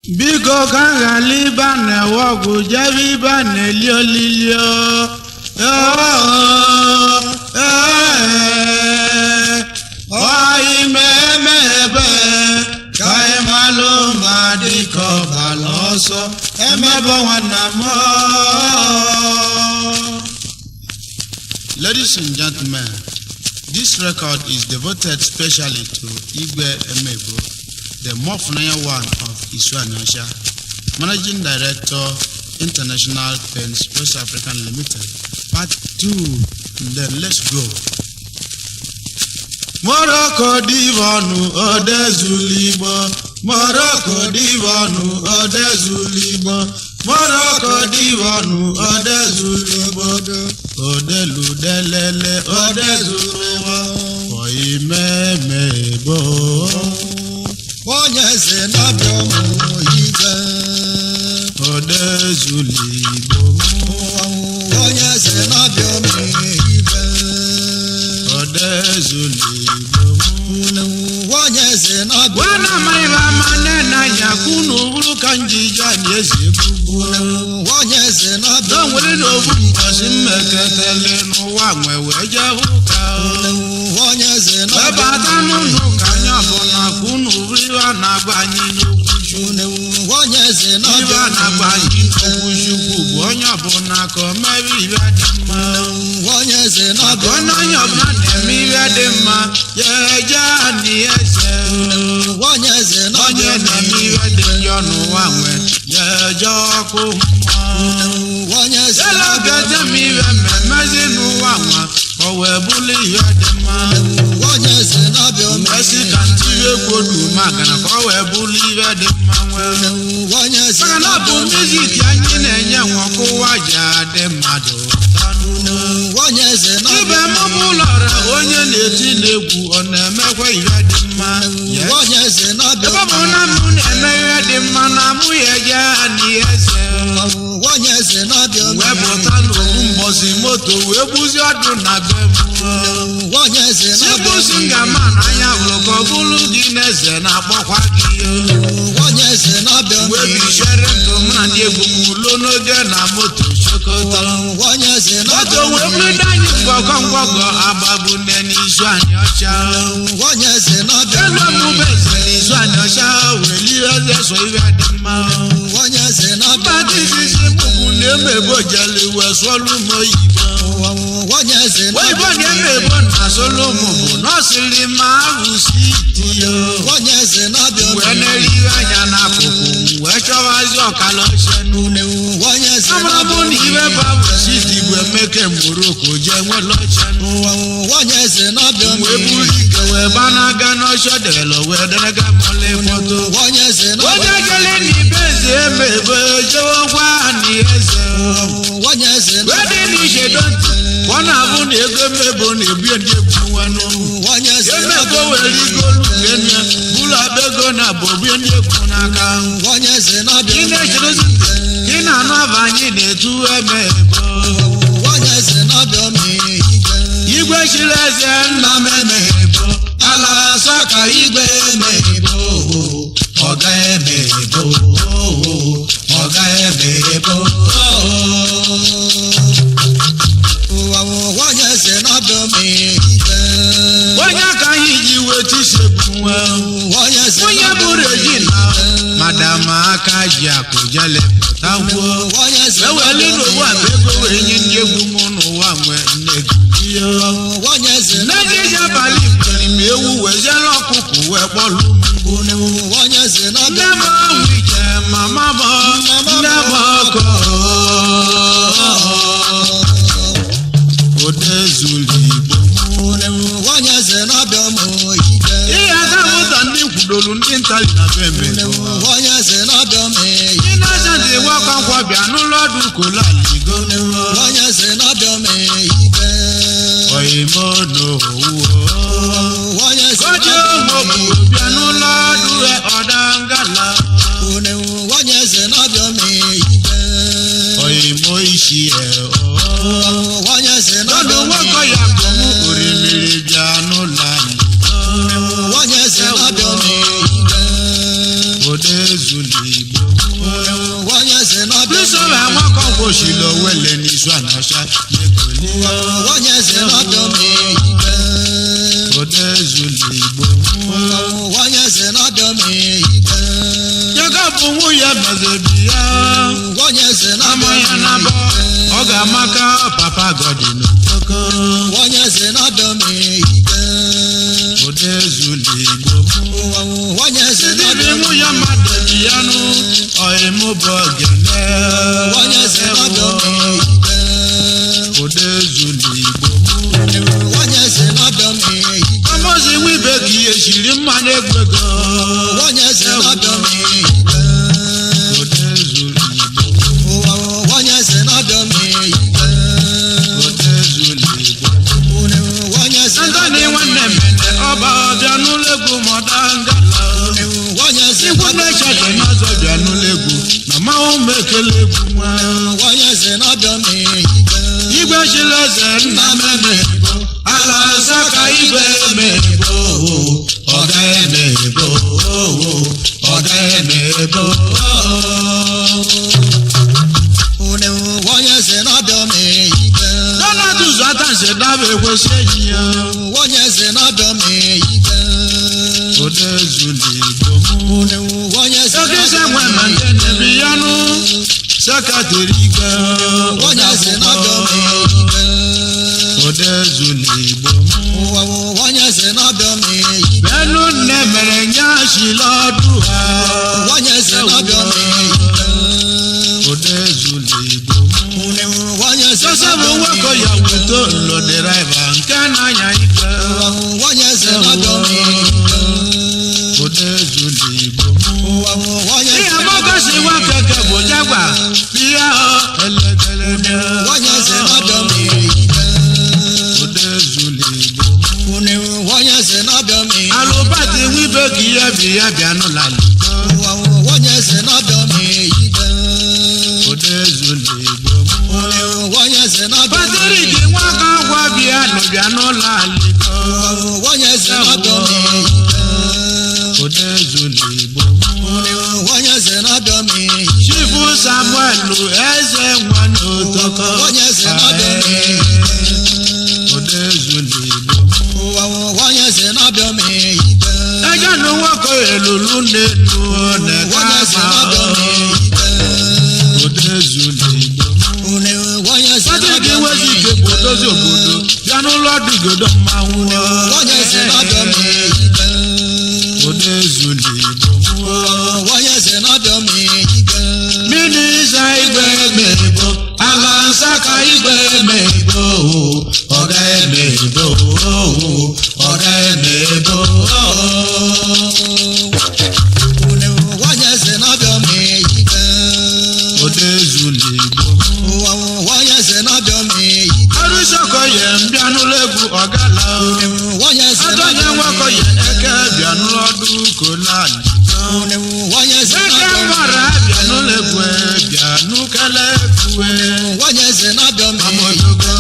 Biko kanga liba na wagu javiba na lio Oi mebe kai malo madiko baloso emebo wanamo. Ladies and gentlemen, this record is devoted specially to Igwe Emebo, the Mofnaya one of Iswanisha, Managing Director, International Pens West African Limited. Part 2. Then let's go. Morocco divanu odezulibo, Morocco divanu odezulibo, Morocco divanu odezulibo, odelu delele odezulibo, oimemebo. Onyeze nabiomu ibe, Odezulibo, onyeze nabiomu ibe, Odezulibo, onyeze nabiomu. wana maiva manena yakunu bulu kanjija nyezibu, Onyeze nabiomu. dongwele nobu meketele no wamwe wejabuka, Onyeze nabiomu. ebatanu nukanya bona kunu bulu na banyi nukushu, Onyeze iba nabiomu. na banyi nukushu kubonya bona komebi badima. Onyeze nabiomu. Bona nyobna nemi badima yeja ni ese. Onyeze Onye nabiomu. nemi badima no wamwe yeja kuma. Onyeze Ela gete nabiomu. mi memezi no wamwa kowe buli badima. Onyeze nabiomu. Esi kantiwe kodu magana kowe buli badima we. Onyeze Magana bu nabiomu. music yanyi nenye nwako waja de mado tanu. Onyeze Ibe nabiomu. mabulora onye na-eti na-egwu ọ na-emekwa ihe dị mma. Onyeze Ebe nabiomu. bụ na mụ na-eme ihe dị mma na mụ ya eje n'eze. Onyeze nabiomu. Wee pụta n'ofu mbọsị moto wee gbuzi ọdụ na be m. Onyeze Sibusi nabiomu. ngama n'anya hụrụ ka ọ bụrụ gị n'eze na-akpọkwa gị. Onyeze nabiomu. Wee bichere ndụ m na ndị egwu m ulo n'oge na moto chokọta. Onyeze Moto nabiomu. wee bụrụ anyị ngwọgọ ngwọgọ agbagbu nne n'izu anyị ọcha. Onyeze Elu nabiomu. ọmụmụ eze n'izu anyị ọcha weli eze so ihe dị mma. Onyeze Mba nabiomu. dị isi mkpụkpụ na-emebo jeli wee sụọlụ m oyibo. Onyeze Oyibo nabiomu. na-emebo na solo m bụ nọsịrị ma ahụsi iti ya. Onyeze nabiomu. Wee na-eriwe anya n'akụkụ m wee chọwazi ọkala ochenu. Onyeze Amụrụbụ na iwe babụsi iti bụ emeke Morocco jee nwere ochenu. Onyeze nabiomu. Wee buru ike wee gbanaga n'ọchọ delo wee deraga mọlị foto. Onyeze Onye nabiomu. jele n'ibe eze emebe jewe gwa ni eze. Onyeze Wee dị n'iche dọntị, ọ na-abụ na ego mmebo na-ebi ndị egwu nwanụ. Onyeze Emego were igolu kenya, bụrụ abego na bobi ndị egwu n'aka. Onyeze Ị nabiomu. na-echerozi ntị, ị na-anụ aba anyị na-etu emebo. Onyeze nabiomu. Igwe chiri eze nna m emebo, ala asọ ka igwe emebo. Ọga emebo, ọga emebo. Onyeze nabiomu. Onye aka anyị ji weta isekwu nwe. Onyeze Onye bụrụ ejina, madam aka ji akụjele pụta gwuo. Onyeze Eweli n'owu abụ ego wee nye ndị egwu m n'ụwa nwe nnegwu. Onyeze N'eji ije abalị mbiri m ewu weziere ọkụkụ wee kpọlụ m. Onyeze Nne nabiomu. m ahụ ije mama m nne m ọkọ. Odezuligbo. Onyeze nabiomu. Ihe aka ụzọ ndị kwudolu ndị ntali na be emebo. Onyeze nabiomu. Ndị na-aza ndị nwaka nkwa bịa n'ụlọ ọdụ kolaligo. Onyeze nabiomu. Oyimo n'owu. Onyeze Oje ụmụ bịa n'ụlọ ọdụ ọdangala. Onyeze nabiomu. Oyimo isi Onyeze N'ọdụ nwoke ya bụ mụ orimiri bịa n'ụlọ anyị. Onyeze nabiomu. Odezu Odezuligbo onye eze n'ọbịa Kristo àwọn kan kò sì lọ wẹ̀lẹ̀ ní iṣu ànáṣá lẹ́kọ̀ọ́lé onye eze n'ọbịa meyigbe Odezuligbo onye eze n'ọbịa meyigbe Yaka bụ nwunye Mezebi ya onye eze ama n'ọbịa ya na-abọ ọ ga-amaka papa gọdị n'okoko onye eze n'ọbịa meyigbe Odezuligbo onye eze Ndị n'ọbịa nwunye mmadụ ji ya nụ ọyịmụbụ ogene onye eze n'ọbịa meyigbe Odezuligbo onye eze n'ọbịa meyigbe Amozi nwibe ka ihe shiri mma n'egwu ego onye eze n'ọbịa meyigbe Odezuligbo onye eze n'ọbịa meyigbe Odezuligbo onye eze Ndani nwanne mene ọba ọbịa n'ụlọ egwu mọda ngala onye eze Ikwu na-eche dị n'ọzọ bịa n'ụlọ egwu na mmanwụ m ekele egwu nwa onye eze n'ọbịa meyigbe Igwe chiri eze nna m emebo ala nsọ ka igwe emebo ọga emebo ọga emebo onye eze n'ọbịa meyigbe Donatus atanse daba ekwesị enyi ya onye eze n'ọbịa meyigbe Odezuligbo onye eze Ekese nwe ma nke nebi ya nụ sekatịrị igwe onye eze n'ọbịa meyigbe Odezuligbo onye eze n'ọbịa meyigbe Benu nne mere nye ashila ọdụ ha onye eze n'ọbịa meyigbe Odezuligbo onye eze Joseph Nwoko ya weta ụlọ deraiva nke na-anya igwe onye eze n'ọbịa meyigbe Odezuligbo onye Ihe mọgosi nwa keke bụ jagwa ihe ahụ elekere onye eze n'ọbịa meyigbe Odezuligbo onye eze n'ọbịa meyigbe alụbadị nwibe ka ihe bi ya bịa n'ụlọ onye eze n'ọbịa meyigbe Odezuligbo onye eze n'ọbịa Patrick nwaka ngwa bịa n'ụbịa n'ụlọ aliko onye eze n'ọbịa meyigbe Odezuligbo onye eze n'ọbịa meyigbe Chifu Samuel eze nwa n'otoko onye eze n'ọbịa meyigbe Odezuligbo onye eze n'ọbịa meyigbe Ejanu Nwoko elulu n'elu onye eze n'ọbịa n'eka meyigbe Odezuligbo onye eze Patrick n'ọbịa Nwezike meyigbe bụ odozi obodo bịa n'ụlọ ọdụgodo mmanwụ onye eze n'ọbịa meyigbe Odezuligbo onye eze n'ọbịa meyigbe Minisa igwe emebo ala nsa ka igwe emebo ọga emebo ọga emebo onye eze n'ọbịa meyigbe Odezuligbo onye eze n'ọbịa meyigbe Arụsoko ye mbịa n'ụlọ egwu ọgala onye eze Adonye Nwoko ye eke bịa n'ụlọ ọdụ kolali onye eze Eke n'ọbịa nwara bịa n'ụlọ egwu bịa n'ụkele egwu onye eze n'ọbịa Amodogo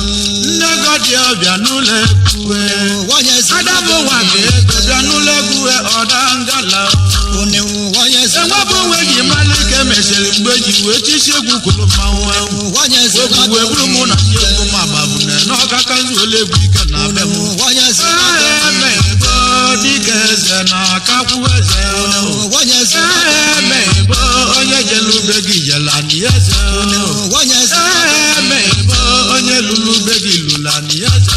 nne gọdị ọbịa n'ụlọ egwu onye eze Adamu nwa ka ego bịa n'ụlọ egwu ọda ngala onye eze enwebụ onwe ji mmalụ ike mesịrị mgbe ji wee chisi egwu kwuru mmanwụ ahụ onye eze egwu wee bụrụ mụ na ndị egwu ma babụ na n'ọkaka nzu ole egwu ike na abịa m onye eze emebo dịka eze na akakwu eze onye eze emebo onye jelu ube gị jela na eze onye eze emebo onye lụrụ ube gị lụla na eze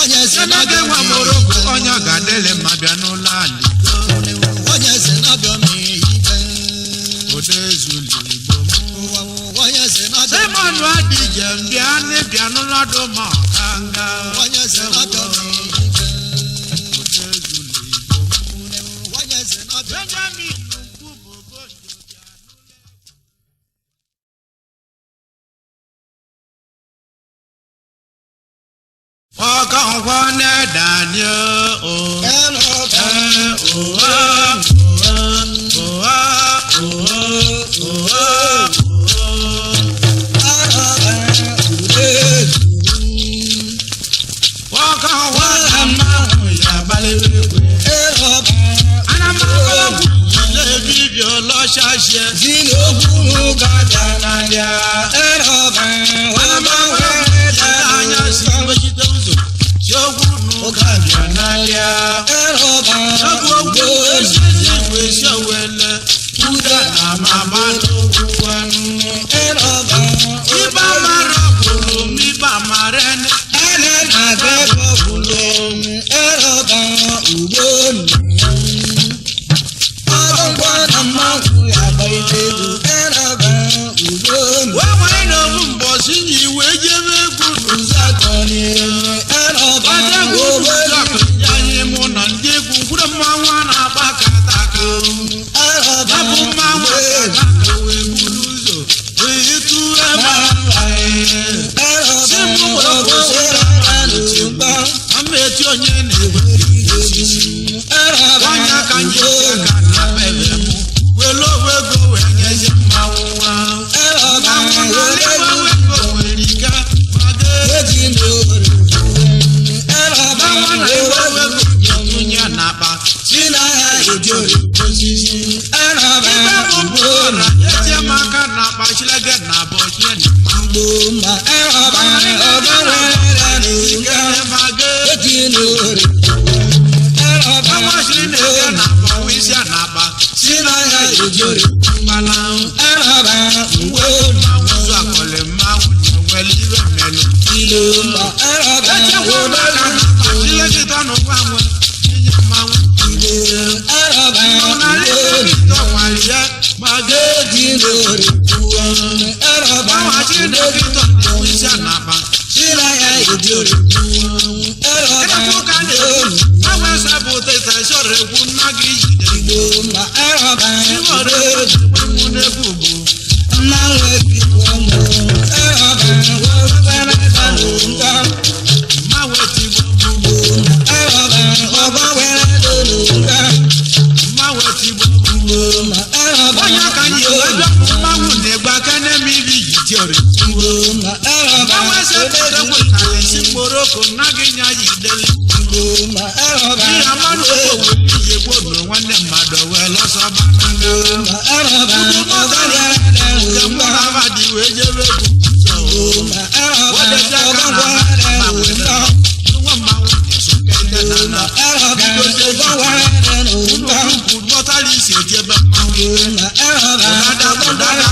onye eze enege nwa moroko onye ga-adịrị ma bịa n'ụlọ ali onye eze n'ọbịa meyigbe Odezuligbo onye eze n'ọbịa Simon adịje mbịa n'ịbịa n'ụlọdụ ma ọka nga onye eze n'ọbịa meyigbe Odezuligbo onye eze n'ọbịa Benjamin Ukwu bụ obodo ọka nkwa na-edanye o Ọlọ́ṣà shie Zini okwu gaja n'anya eroba ọgbanwe anya si wejide ụzọ si okwu gaja n'anya eroba okwu esi wesi owele uda na mama n'okwu eroba iba mara bụrụ m iba mara ene ene na-agba bụrụ eroba ugbo ọgwụgwọ na mmanwụ ya gbaitedu eroba ugbo wee na obu mbọsi nyi wee jebe egwu ụzakọni eroba ugbo ya anyị mụ na ndị egwu gwuru mmanwụ a na-agba kataka eroba bụ mmanwụ kataka wee buru ụzọ wee tụ ebe ama eti onye na-egwe nwanyị aka nji aka na bebe mụ were owe ego wee nyezi mmanwụ mmanwụ na lewe ego nwere ike ma ga-eji mmanwụ na lewe ego nyetụnye n'akpa si n'ahịa ijori osisi ibe bụ mkpụrụ etie m aka n'akpa chilege na abọchie na Awashiri na-ege na abọwa isi a na-akpa si n'ahịa ijori mmanụ uwe mmanwụ zụ akọlị mmanwụ na-enwele ire mmelu echekwa ụlọaka na-akpa chilekịta n'ụgwa nwe inye mmanwụ na lekịta nwari ya ma ga-eji awashiri na-ekịta na-enwe isi a na-akpa si n'ahịa ijori ekwu ka na-ekwu awasa bụ teta chọrọ ekwu nna gị jide iwere ekwu n'ekwu bụ mma wetigbo mma wetigbo onye aka anyị ewebe bụ mmanwụ na-egbe aka na-eme ibi jitiori mmanwụ ese tetekwetara isi mkporoko nna gị nya ya idele ihe amanụ okwu owere ihe gboo na nwanne mmadụ wee lọsọ banaga abadị wee jebe egwu wedezi aka na nwa mmanwụ esokede na bidozie unu kwuru bọtara isi ejebe mmanwụ ụdada